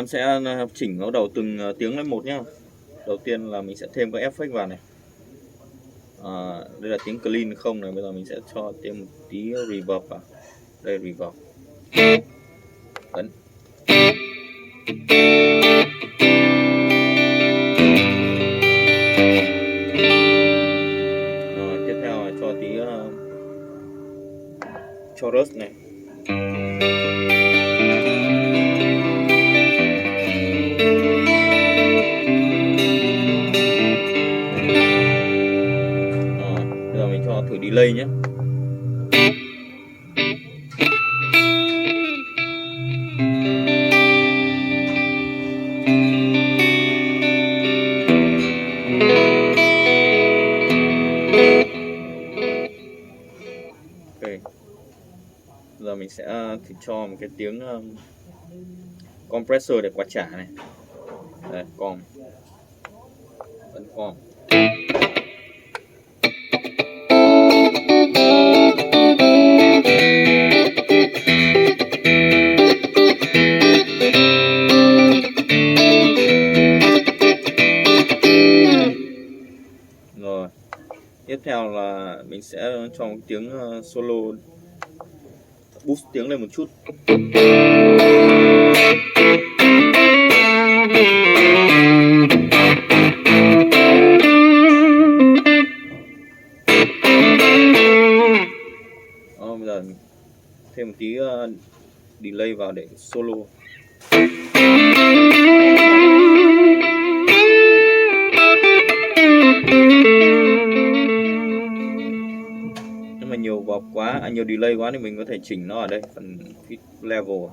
Sơn sẽ chỉnh nó đầu từng tiếng lên một nhá. Đầu tiên là mình sẽ thêm cái effect vào này. Đây là tiếng clean không này, bây giờ mình sẽ cho thêm một tí reverb vào. Đây reverb. Ấn. Tiếp theo là cho tí chorus này. Bây giờ mình cho thử delay nhé. Giờ mình sẽ thử cho một cái tiếng compressor để quạt trả này. Đây, com. Ấn com. Rồi. Tiếp theo là mình sẽ cho một tiếng solo, boost tiếng lên một chút. Bây giờ thêm một tí delay vào để solo. Nhiều vào quá, nhiều delay quá thì mình có thể chỉnh nó ở đây, phần fit level.